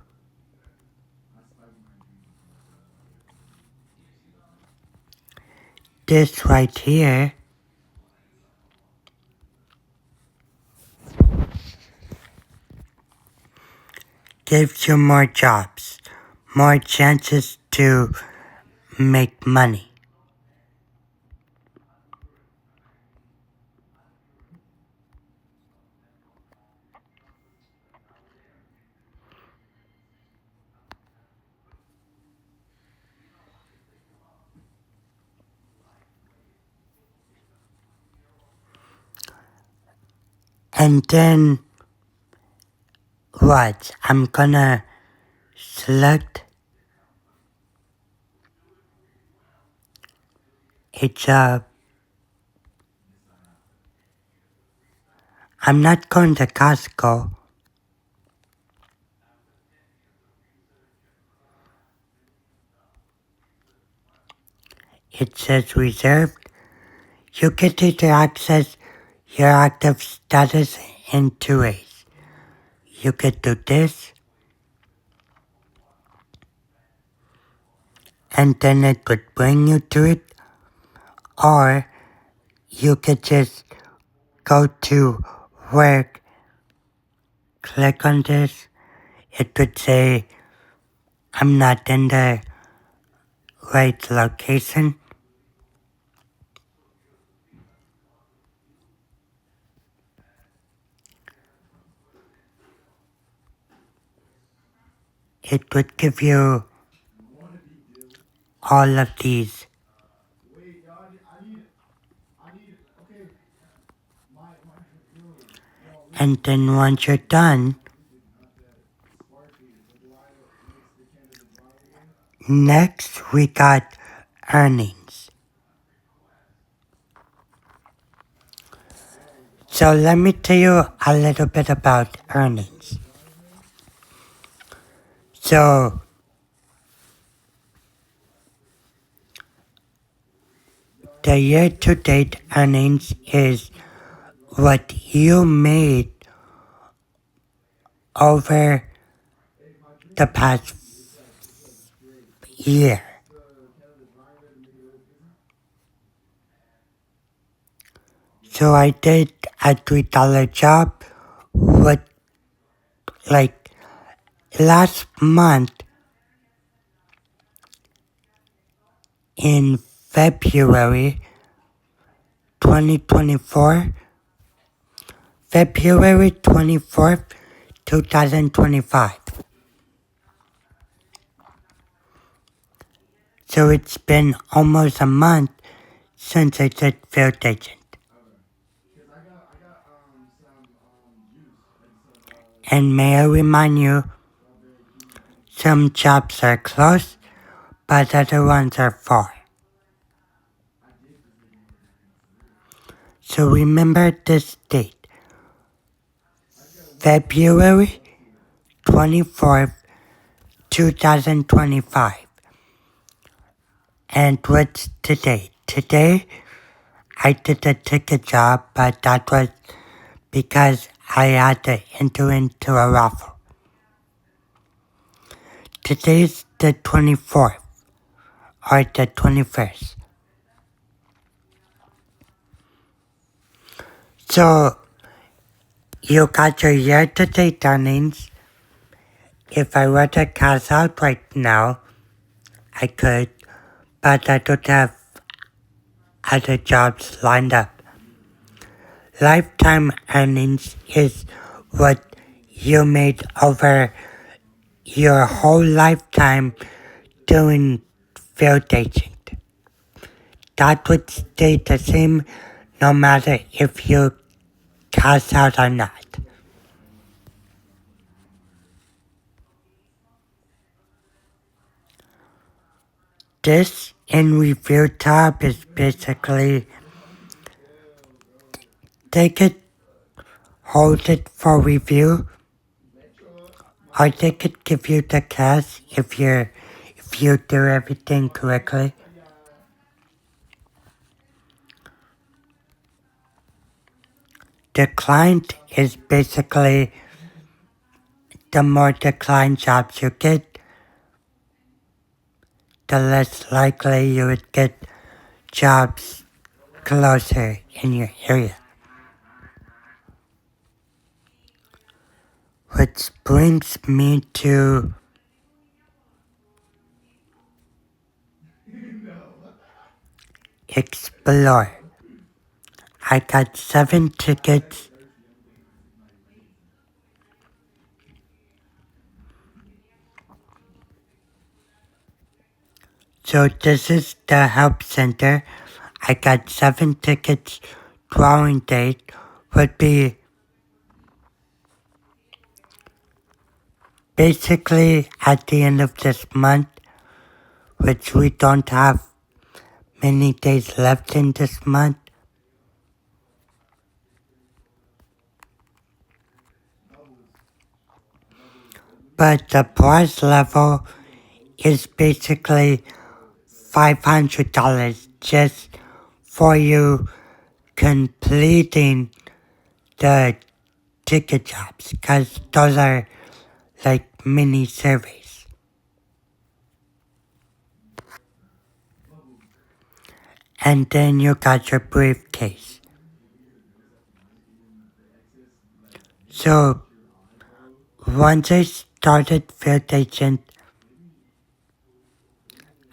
This right here gives you more jobs, more chances to make money. And then what? I'm gonna select a job. I'm not going to Costco. It says reserved. You get to access your active status in 2 ways. You could do this, and then it would bring you to it, or you could just go to work, click on this, it would say, I'm not in the right location. It would give you all of these. And then once you're done, next we got earnings. So let me tell you a little bit about earnings. So the year-to-date earnings is what you made over the past year. So I did a $3 job with, like, last month in February 2024, February 24th, 2025. So it's been almost a month since I did field agent. And may I remind you, some jobs are close, but other ones are far. So remember this date, February 24th, 2025. And what's today? Today, I did a ticket job, but that was because I had to enter into a raffle. today's the 24th or the 21st. So you got your year-to-date earnings. If I were to cash out right now, I could, but I don't have other jobs lined up. Lifetime earnings is what you made over your whole lifetime doing field agent. That would stay the same no matter if you cash out or not. This in review tab is basically take it, hold it for review, or they could give you the cash if you do everything correctly. Declined is basically the more declined jobs you get, the less likely you would get jobs closer in your area. Which brings me to Explore. I got 7 tickets. So this is the help center. I got 7 tickets. Drawing date would be basically at the end of this month, which we don't have many days left in this month. But the price level is basically $500 just for you completing the ticket jobs, because those are like mini surveys. And then you got your briefcase. So once I started field agent,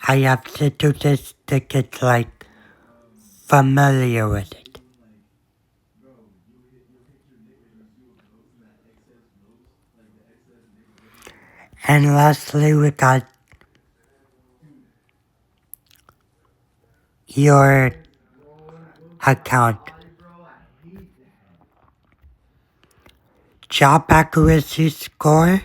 I have to do this to get like familiar with it. And lastly, we got your account. Job accuracy score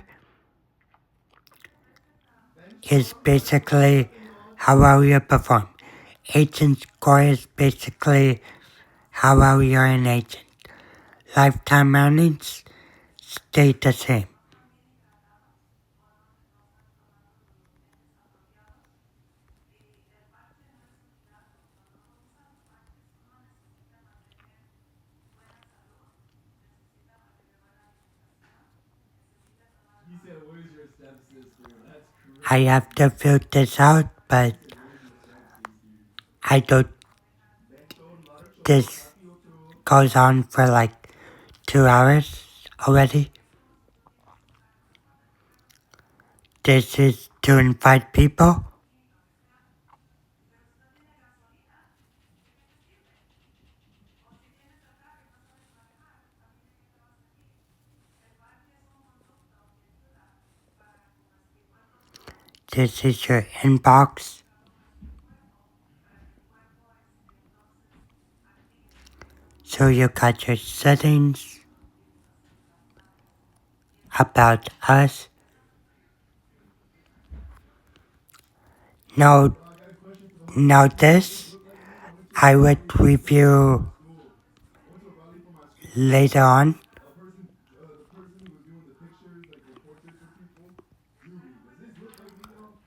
is basically how well you perform. Agent score is basically how well you're an agent. Lifetime earnings stay the same. I have to fill this out, but I don't. This goes on for like 2 hours already. This is to invite people. This is your inbox. So you got your settings, about us. Now this I would review later on.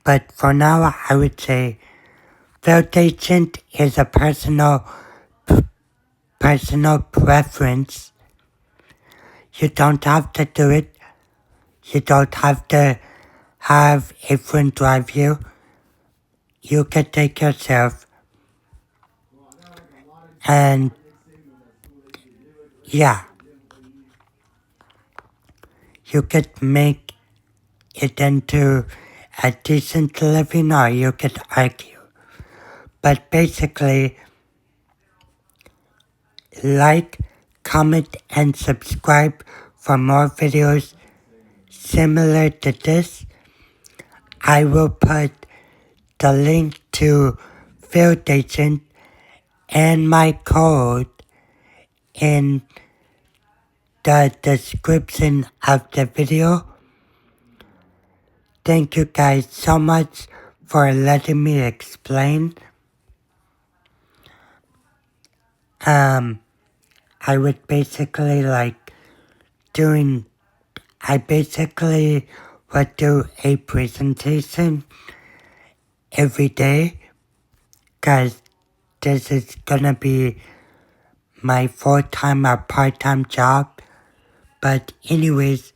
But for now, I would say field agent is a personal preference. You don't have to do it. You don't have to have a friend drive you. You can take yourself, and yeah, you could make it into a decent living, or you could argue. But basically, like, comment, and subscribe for more videos similar to this. I will put the link to Field Agent and my code in the description of the video. Thank you guys so much for letting me explain. I would basically I basically would do a presentation every day, cause this is gonna be my full-time or part-time job. But anyways,